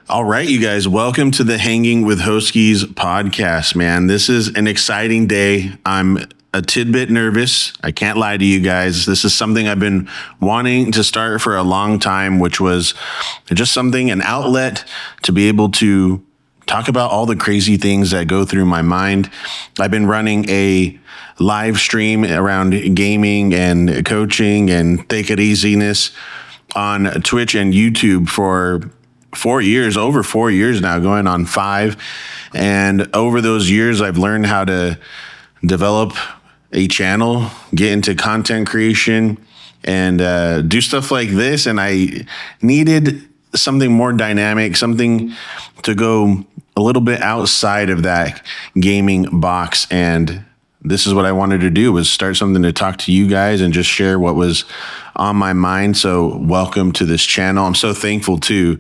All right, you guys, welcome to the Hanging With Hoskees podcast, man. This is an exciting day. I'm a tidbit nervous. I can't lie to you guys. This is something I've been wanting to start for a long time, which was just something, an outlet to be able to talk about all the crazy things that go through my mind. I've been running a live stream around gaming and coaching and take it easiness on Twitch and YouTube for 4 years, over 4 years now, going on 5. And over those years, I've learned how to develop a channel, get into content creation, and do stuff like this. And I needed something more dynamic, something to go a little bit outside of that gaming box. And this is what I wanted to do, was start something to talk to you guys and just share what was on my mind. So welcome to this channel. I'm so thankful to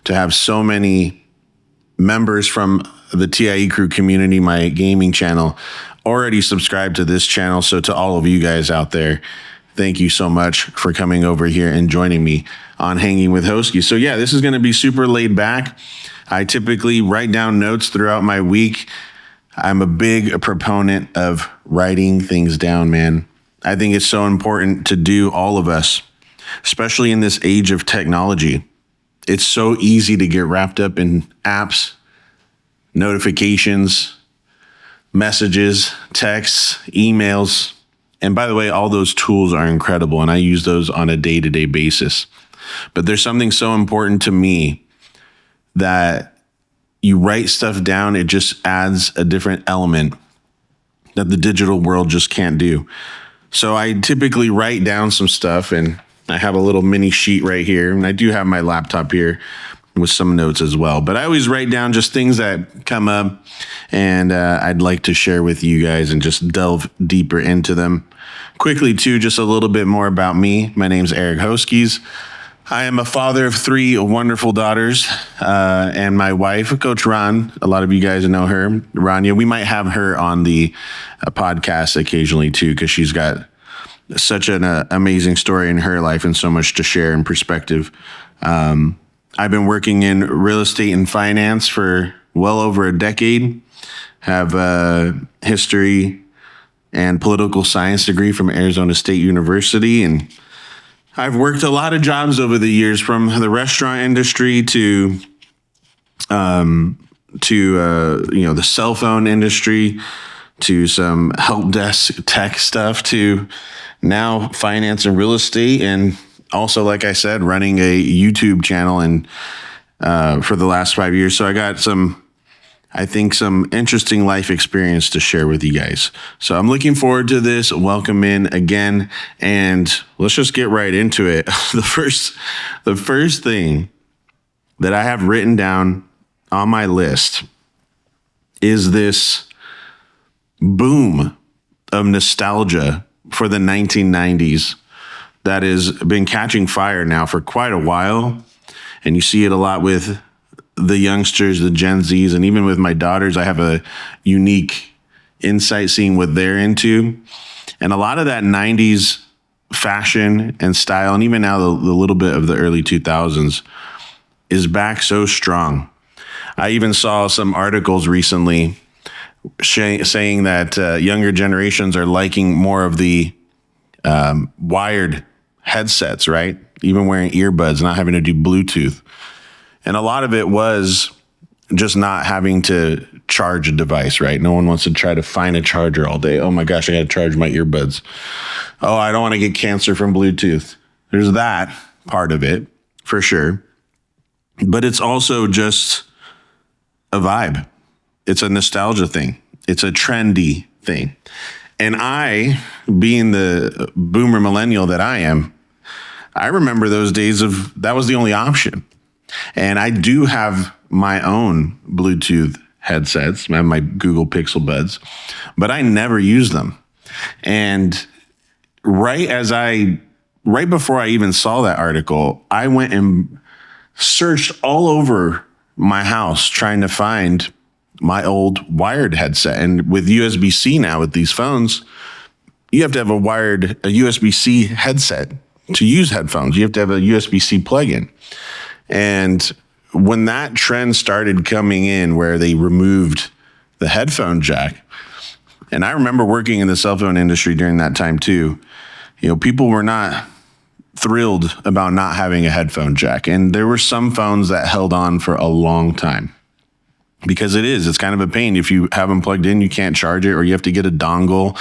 have so many members from the T.I.E crew community, my gaming channel, already subscribed to this channel. So to all of you guys out there, thank you so much for coming over here and joining me on Hanging With Hoskees. So yeah, this is going to be super laid back. I typically write down notes throughout my week. I'm a big proponent of writing things down, man. I think it's so important to do, all of us, especially in this age of technology. It's so easy to get wrapped up in apps, notifications, messages, texts, emails. And by the way, all those tools are incredible, and I use those on a day-to-day basis. But there's something so important to me that you write stuff down. It just adds a different element that the digital world just can't do. So I typically write down some stuff, and I have a little mini sheet right here. And I do have my laptop here with some notes as well. But I always write down just things that come up, and I'd like to share with you guys and just delve deeper into them. Quickly, too, just a little bit more about me. My name's Erik Hoskees. I am a father of 3 wonderful daughters, and my wife, Coach Ron. A lot of you guys know her, Rania. We might have her on the podcast occasionally too, because she's got such an amazing story in her life and so much to share in perspective. I've been working in real estate and finance for well over a decade. Have a history and political science degree from Arizona State University, and I've worked a lot of jobs over the years, from the restaurant industry to the cell phone industry, to some help desk tech stuff, to now finance and real estate, and also, like I said, running a YouTube channel and for the last 5 years. So I got some interesting life experience to share with you guys. So I'm looking forward to this. Welcome in again, and let's just get right into it. The first thing that I have written down on my list is this boom of nostalgia for the 1990s that has been catching fire now for quite a while. And you see it a lot with the youngsters, the Gen Zs, and even with my daughters, I have a unique insight seeing what they're into. And a lot of that 90s fashion and style, and even now the little bit of the early 2000s, is back so strong. I even saw some articles recently saying that younger generations are liking more of the wired headsets, right? Even wearing earbuds, not having to do Bluetooth. And a lot of it was just not having to charge a device, right? No one wants to try to find a charger all day. Oh my gosh, I got to charge my earbuds. Oh, I don't want to get cancer from Bluetooth. There's that part of it, for sure. But it's also just a vibe. It's a nostalgia thing. It's a trendy thing. And I, being the boomer millennial that I am, I remember those days of that was the only option. And I do have my own Bluetooth headsets, I have my Google Pixel Buds, but I never use them. And right before I even saw that article, I went and searched all over my house trying to find my old wired headset. And with USB-C now, with these phones, you have to have a USB-C headset to use headphones. You have to have a USB-C plug-in. And when that trend started coming in where they removed the headphone jack, and I remember working in the cell phone industry during that time too, people were not thrilled about not having a headphone jack. And there were some phones that held on for a long time because it's kind of a pain. If you have them plugged in, you can't charge it, or you have to get a dongle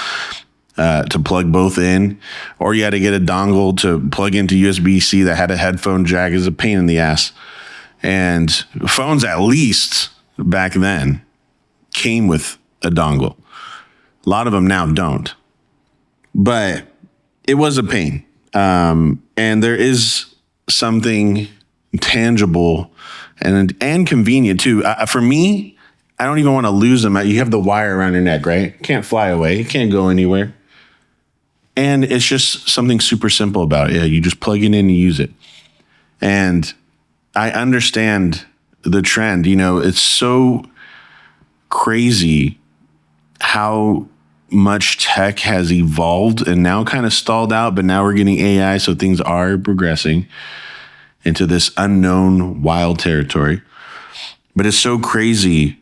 to plug both in, or you had to get a dongle to plug into USB-C that had a headphone jack. Is a pain in the ass. And phones, at least back then, came with a dongle. A lot of them now don't, but it was a pain. And there is something tangible and convenient too. For me, I don't even want to lose them. You have the wire around your neck, right? Can't fly away. It can't go anywhere. And it's just something super simple about it. Yeah, you just plug it in and use it. And I understand the trend. It's so crazy how much tech has evolved and now kind of stalled out, but now we're getting AI, so things are progressing into this unknown wild territory. But it's so crazy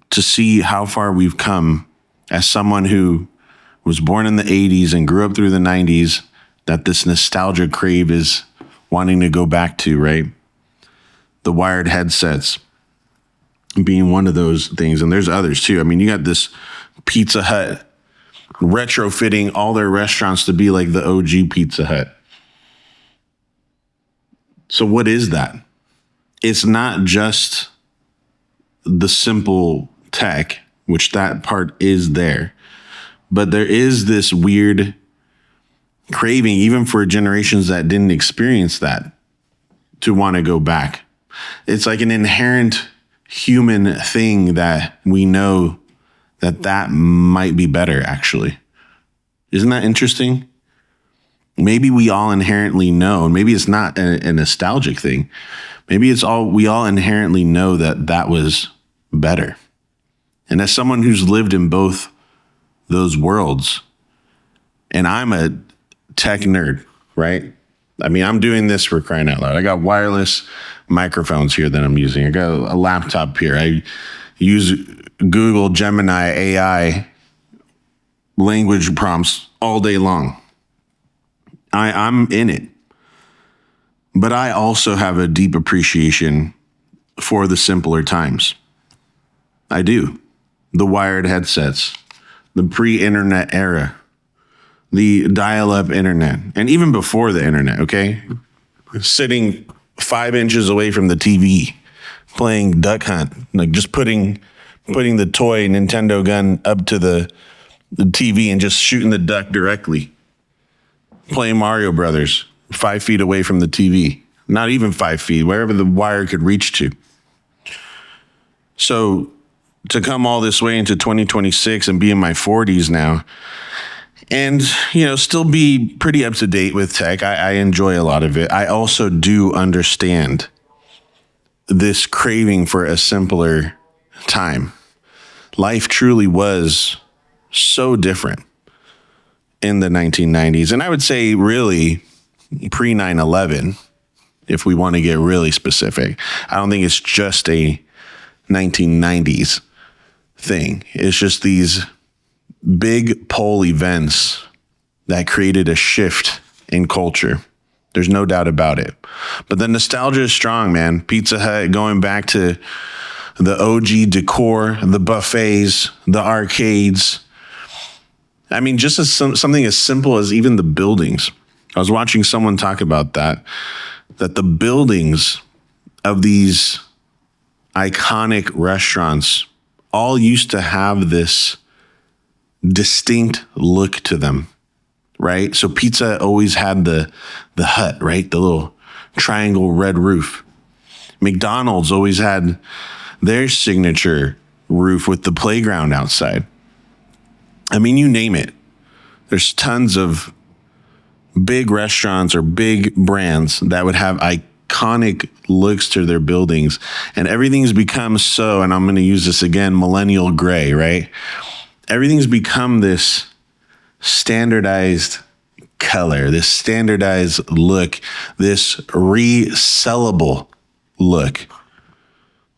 to see how far we've come as someone who was born in the 80s and grew up through the 90s, that this nostalgia crave is wanting to go back to, right? The wired headsets being one of those things. And there's others too. I mean, you got this Pizza Hut retrofitting all their restaurants to be like the OG Pizza Hut. So what is that? It's not just the simple tech, which that part is there, but there is this weird craving, even for generations that didn't experience that, to want to go back. It's like an inherent human thing that we know that might be better, actually. Isn't that interesting? Maybe we all inherently know, maybe it's not a nostalgic thing. Maybe we all inherently know that was better. And as someone who's lived in both those worlds, and I'm a tech nerd, right? I mean, I'm doing this for crying out loud. I got wireless microphones here that I'm using. I got a laptop here. I use Google Gemini AI language prompts all day long. I'm in it. But I also have a deep appreciation for the simpler times. I do. The wired headsets, the pre-internet era, the dial-up internet, and even before the internet, okay? Sitting 5 inches away from the TV, playing Duck Hunt, like just putting the toy Nintendo gun up to the TV and just shooting the duck directly. Playing Mario Brothers 5 feet away from the TV. Not even 5 feet, wherever the wire could reach to. So to come all this way into 2026 and be in my 40s now, and, still be pretty up to date with tech. I enjoy a lot of it. I also do understand this craving for a simpler time. Life truly was so different in the 1990s. And I would say really pre 9/11, if we want to get really specific. I don't think it's just a 1990s thing. It's just these big pole events that created a shift in culture. There's no doubt about it. But the nostalgia is strong, man. Pizza Hut, going back to the OG decor, the buffets, the arcades. I mean, just as something as simple as even the buildings. I was watching someone talk about that the buildings of these iconic restaurants all used to have this distinct look to them, right? So Pizza always had the hut, right? The little triangle red roof. McDonald's always had their signature roof with the playground outside. I mean, you name it. There's tons of big restaurants or big brands that would have iconic looks to their buildings, and everything's become so, and I'm going to use this again, millennial gray, right? Everything's become this standardized color, this standardized look, this resellable look.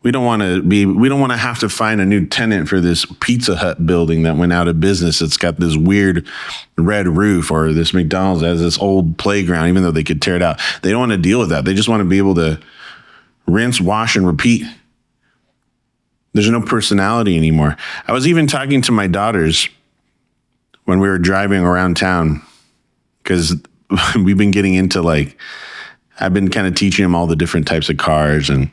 We don't want to have to find a new tenant for this Pizza Hut building that went out of business. It's got this weird red roof, or this McDonald's has this old playground, even though they could tear it out. They don't want to deal with that. They just want to be able to rinse, wash, and repeat. There's no personality anymore. I was even talking to my daughters when we were driving around town, because we've been getting into I've been kind of teaching them all the different types of cars and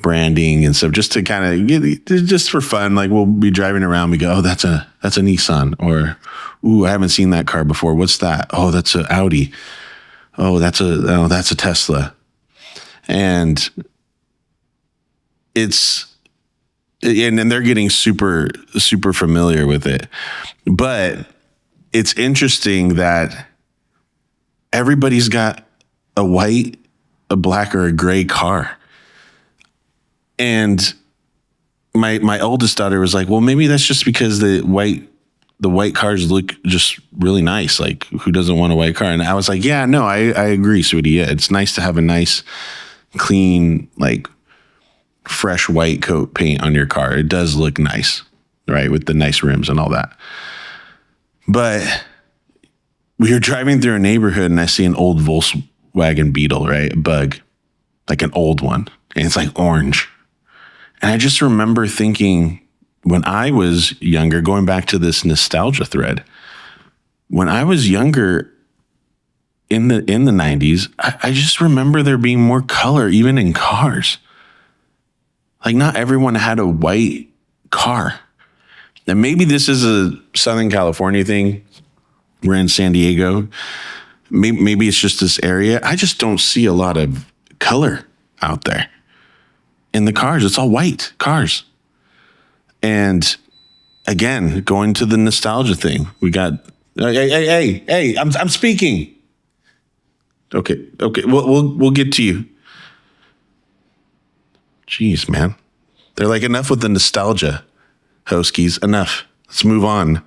branding and stuff, just to kind of just for fun. Like, we'll be driving around, we go, oh, that's a Nissan, or, ooh, I haven't seen that car before. What's that? Oh, that's an Audi. Oh, that's a Tesla. And and they're getting super, super familiar with it. But it's interesting that everybody's got a white, a black, or a gray car. And my oldest daughter was like, well, maybe that's just because the white cars look just really nice. Like, who doesn't want a white car? And I was like, yeah, no, I agree, sweetie. Yeah, it's nice to have a nice, clean, fresh white coat paint on your car. It does look nice, right? With the nice rims and all that. But we were driving through a neighborhood and I see an old Volkswagen Beetle, right? A Bug, like an old one. And it's like orange. And I just remember thinking, when I was younger, going back to this nostalgia thread, when I was younger in the 90s, I just remember there being more color, even in cars. Like, not everyone had a white car. And maybe this is a Southern California thing. We're in San Diego. Maybe it's just this area. I just don't see a lot of color out there in the cars. It's all white cars. And again, going to the nostalgia thing, we got, hey, I'm speaking. Okay. We'll get to you. Jeez, man. They're like, enough with the nostalgia, Hoskees. Enough. Let's move on.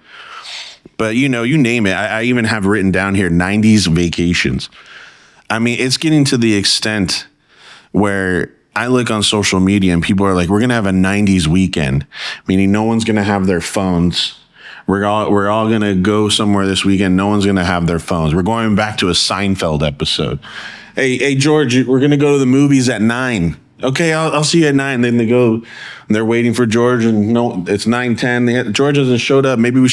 But you name it. I even have written down here 90s vacations. I mean, it's getting to the extent where I look on social media and people are like, we're going to have a 90s weekend, meaning no one's going to have their phones. We're all going to go somewhere this weekend. No one's going to have their phones. We're going back to a Seinfeld episode. Hey, George, we're going to go to the movies at 9. Okay, I'll see you at 9. Then they're waiting for George, and no, it's 9:10. George hasn't showed up. Maybe we'll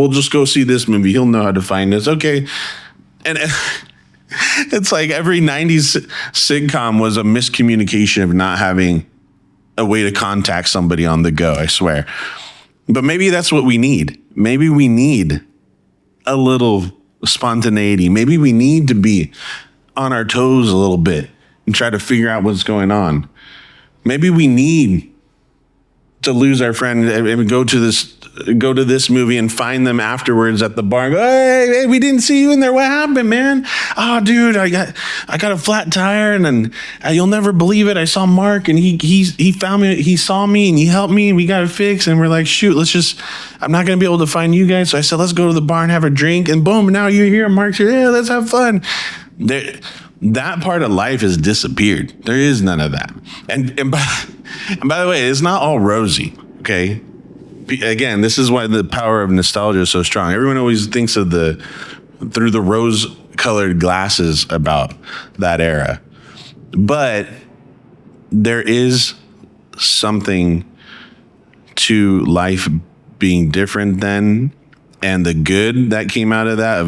just go see this movie. He'll know how to find us. Okay. And it's like every 90s sitcom was a miscommunication of not having a way to contact somebody on the go, I swear. But maybe that's what we need. Maybe we need a little spontaneity. Maybe we need to be on our toes a little bit and try to figure out what's going on. Maybe we need to lose our friend and go to this movie and find them afterwards at the bar and go, hey, we didn't see you in there. What happened, man? Oh, dude, I got a flat tire, and then you'll never believe it. I saw Mark, and he found me. He saw me, and he helped me, and we got it fixed. And we're like, shoot, I'm not going to be able to find you guys. So I said, let's go to the bar and have a drink. And boom, now you're here. Mark's here. Yeah, let's have fun. That part of life has disappeared. There is none of that. And by the way, it's not all rosy, okay? Again, this is why the power of nostalgia is so strong. Everyone always thinks of through the rose-colored glasses about that era. But there is something to life being different then, and the good that came out of that,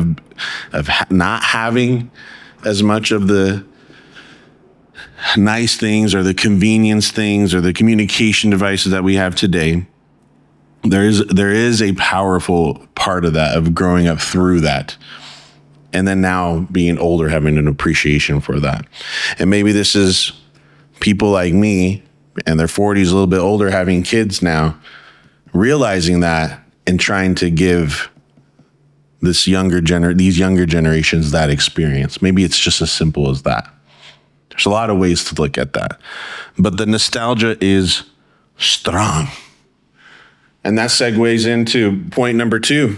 of not having as much of the nice things or the convenience things or the communication devices that we have today. There is a powerful part of that, of growing up through that. And then now being older, having an appreciation for that. And maybe this is people like me and their 40s, a little bit older, having kids now, realizing that and trying to give these younger generations that experience. Maybe it's just as simple as that. There's a lot of ways to look at that. But the nostalgia is strong. And that segues into point number 2.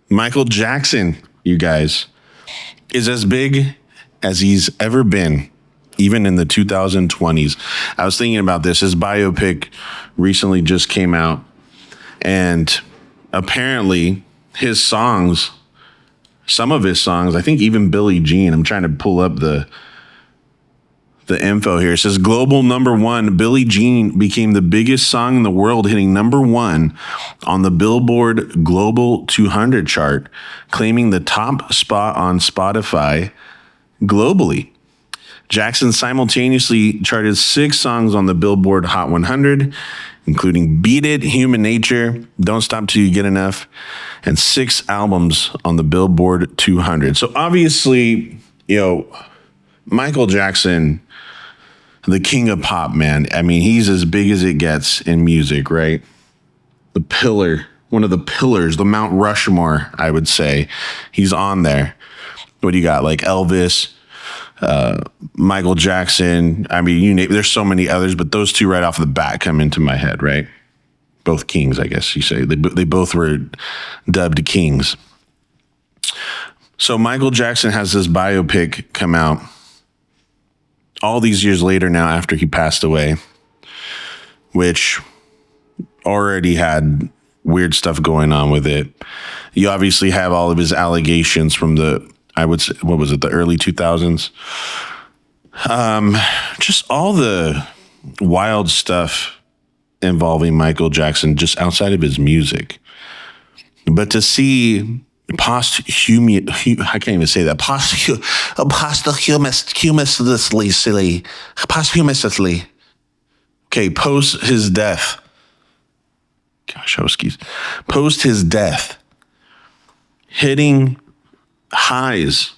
Michael Jackson, you guys, is as big as he's ever been even in the 2020s. I was thinking about this. His biopic recently just came out, and apparently his songs, some of his songs, I think even Billie Jean, I'm trying to pull up the info here. It says global #1, Billie Jean became the biggest song in the world, hitting #1 on the Billboard Global 200 chart, claiming the top spot on Spotify globally. Jackson simultaneously charted 6 songs on the Billboard Hot 100, including Beat It, Human Nature, Don't Stop Till You Get Enough, and 6 albums on the Billboard 200. So obviously, Michael Jackson, the king of pop, man. I mean, he's as big as it gets in music, right? The pillar, one of the pillars, the Mount Rushmore, I would say. He's on there. What do you got? Like Elvis, Michael Jackson. I mean, you name, there's so many others, but those two right off the bat come into my head, right? Both kings, I guess you say. They both were dubbed kings. So Michael Jackson has this biopic come out all these years later now after he passed away, which already had weird stuff going on with it. You obviously have all of his allegations from the, I would say, what was it, the early 2000s? Just all the wild stuff involving Michael Jackson just outside of his music. But to see posthumously, okay, post his death. Gosh, Hoskees. Post his death, hitting highs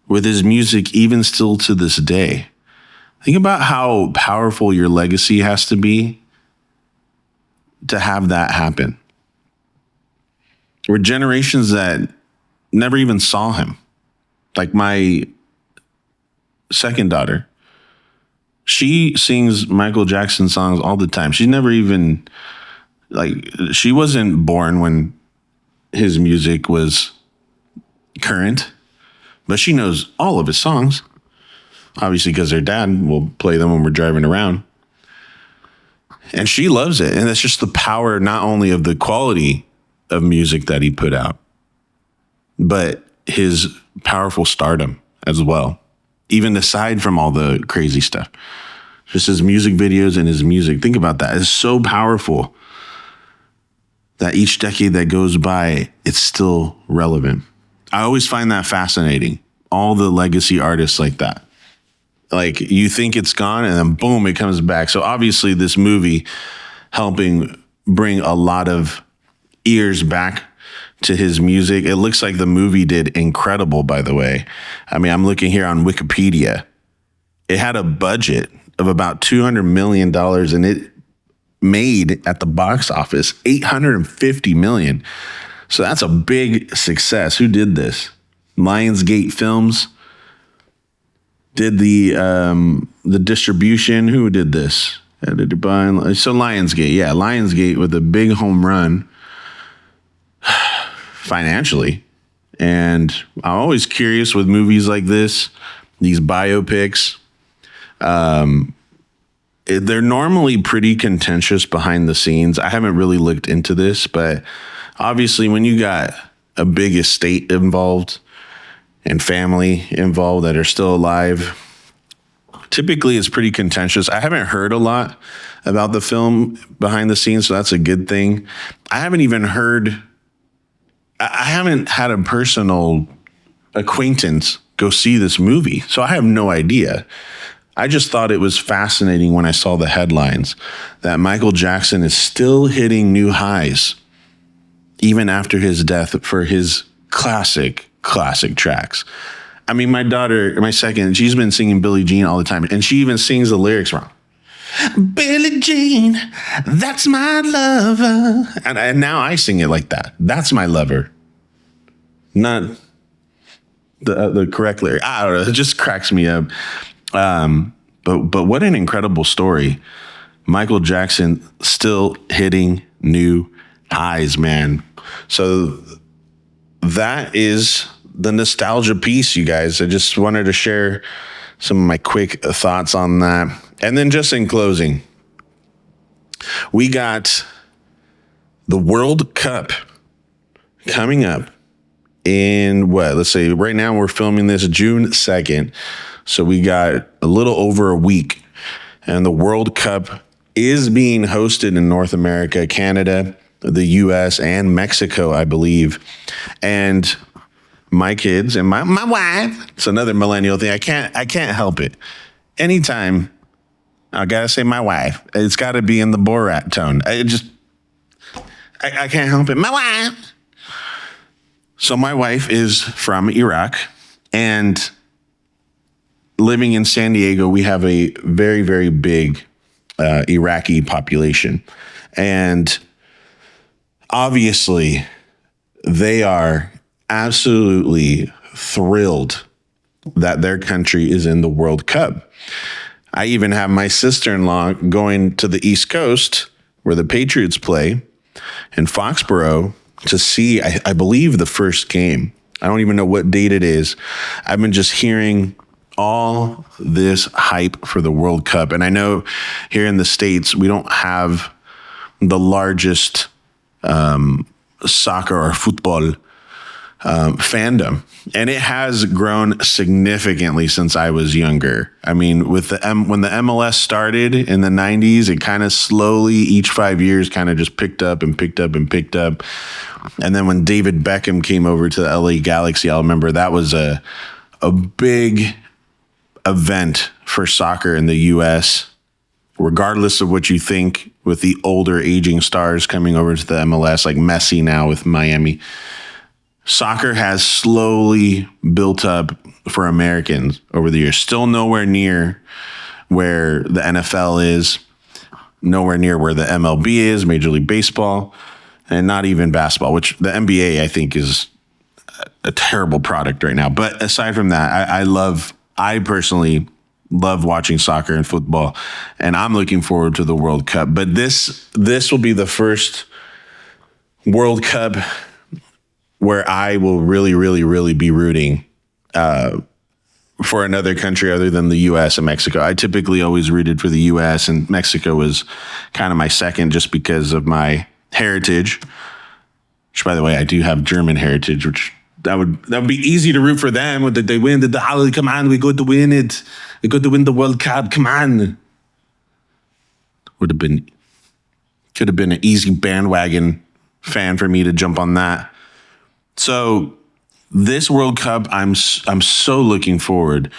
with his music even still to this day. Think about how powerful your legacy has to be to have that happen. There were generations that never even saw him. Like my second daughter, she sings Michael Jackson songs all the time. She never even, she wasn't born when his music was current, but she knows all of his songs, obviously because her dad will play them when we're driving around. And she loves it. And that's just the power, not only of the quality of music that he put out, but his powerful stardom as well, even aside from all the crazy stuff. Just his music videos and his music. Think about that. It's so powerful that each decade that goes by, it's still relevant. I always find that fascinating. All the legacy artists like that. Like, you think it's gone and then boom, it comes back. So obviously this movie helping bring a lot of ears back to his music. It looks like the movie did incredible, by the way. I mean, I'm looking here on Wikipedia. It had a budget of about $200 million and it made at the box office $850 million. So that's a big success. Who did this? Lionsgate Films did the distribution. Who did this? So Lionsgate, yeah, Lionsgate with a big home run financially. And I'm always curious with movies like this, these biopics. They're normally pretty contentious behind the scenes. I haven't really looked into this, but obviously when you got a big estate involved and family involved that are still alive, typically it's pretty contentious. I haven't heard a lot about the film behind the scenes, so that's a good thing. I haven't had a personal acquaintance go see this movie, so I have no idea. I just thought it was fascinating when I saw the headlines that Michael Jackson is still hitting new highs even after his death for his classic tracks. I mean, my daughter, my second, she's been singing Billie Jean all the time, and she even sings the lyrics wrong. Billie Jean, that's my lover. And now I sing it like that. That's my lover. Not the correct lyric. I don't know. It just cracks me up. But what an incredible story. Michael Jackson still hitting new highs, man. So that is the nostalgia piece, you guys. I just wanted to share some of my quick thoughts on that. And then just in closing, we got the World Cup coming up in let's say right now we're filming this June 2nd. So we got a little over a week, and the World Cup is being hosted in North America, Canada, the US, and Mexico, I believe. And my kids and my wife, it's another millennial thing. I can't help it. Anytime I gotta say my wife, it's gotta be in the Borat tone. I can't help it. My wife. So my wife is from Iraq, and living in San Diego, we have a very, very big Iraqi population. And obviously, they are absolutely thrilled that their country is in the World Cup. I even have my sister-in-law going to the East Coast where the Patriots play in Foxborough to see, I believe, the first game. I don't even know what date it is. I've been just hearing all this hype for the World Cup. And I know here in the States, we don't have the largest soccer or football fandom. And it has grown significantly since I was younger. I mean, with when the MLS started in the 90s, it kind of slowly, each 5 years, kind of just picked up and picked up and picked up. And then when David Beckham came over to the LA Galaxy, I'll remember that was a big event for soccer in the US, regardless of what you think with the older aging stars coming over to the MLS, like Messi now with Miami. Soccer has slowly built up for Americans over the years. Still nowhere near where the NFL is, nowhere near where the MLB is, Major League Baseball, and not even basketball, which the NBA, I think, is a terrible product right now. But aside from that, I personally love watching soccer and football, and I'm looking forward to the World Cup. But this will be the first World Cup where I will really, really, really be rooting for another country other than the U.S. and Mexico. I typically always rooted for the U.S., and Mexico was kind of my second just because of my heritage, which, by the way, I do have German heritage, which that would be easy to root for them. Did they win? Did the holiday come on? We go to win it. We go to win the World Cup. Come on. Could have been an easy bandwagon fan for me to jump on that. So this World Cup, I'm so looking forward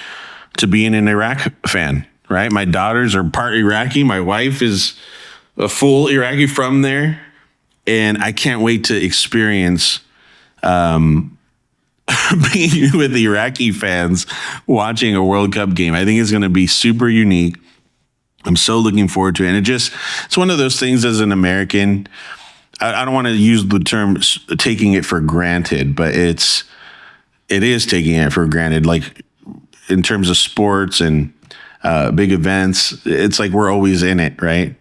to being an Iraq fan, right? My daughters are part Iraqi. My wife is a full Iraqi from there. And I can't wait to experience being with Iraqi fans watching a World Cup game. I think it's going to be super unique. I'm so looking forward to it. And it's one of those things as an American, I don't want to use the term taking it for granted, but it is taking it for granted. Like in terms of sports and big events, it's like we're always in it, right?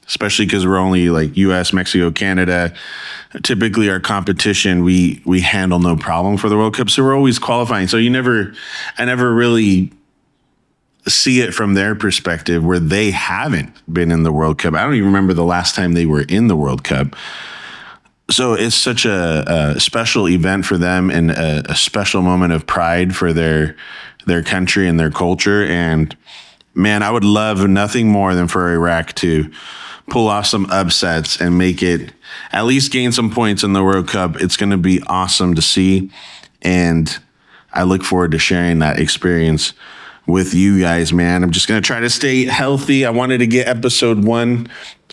Especially because we're only like US, Mexico, Canada. Typically our competition, we handle no problem for the World Cup. So we're always qualifying. So I never really see it from their perspective where they haven't been in the World Cup. I don't even remember the last time they were in the World Cup. So it's such a special event for them and a special moment of pride for their country and their culture. And man, I would love nothing more than for Iraq to pull off some upsets and make it at least gain some points in the World Cup. It's going to be awesome to see. And I look forward to sharing that experience with you guys, man. I'm just going to try to stay healthy. I wanted to get episode 1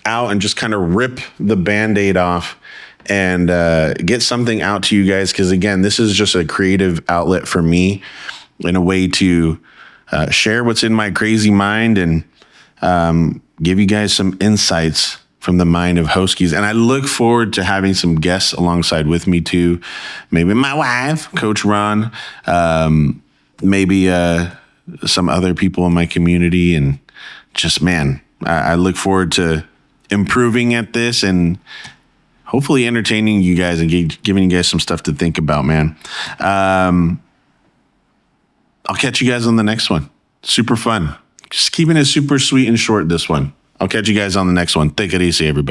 out and just kind of rip the Band-Aid off and get something out to you guys. Because again, this is just a creative outlet for me in a way to share what's in my crazy mind and give you guys some insights from the mind of Hoskees. And I look forward to having some guests alongside with me too. Maybe my wife, Coach Ron, maybe some other people in my community. And just, man, I look forward to improving at this and hopefully entertaining you guys and giving you guys some stuff to think about, man. I'll catch you guys on the next one. Super fun. Just keeping it super sweet and short this one. I'll catch you guys on the next one. Take it easy, everybody.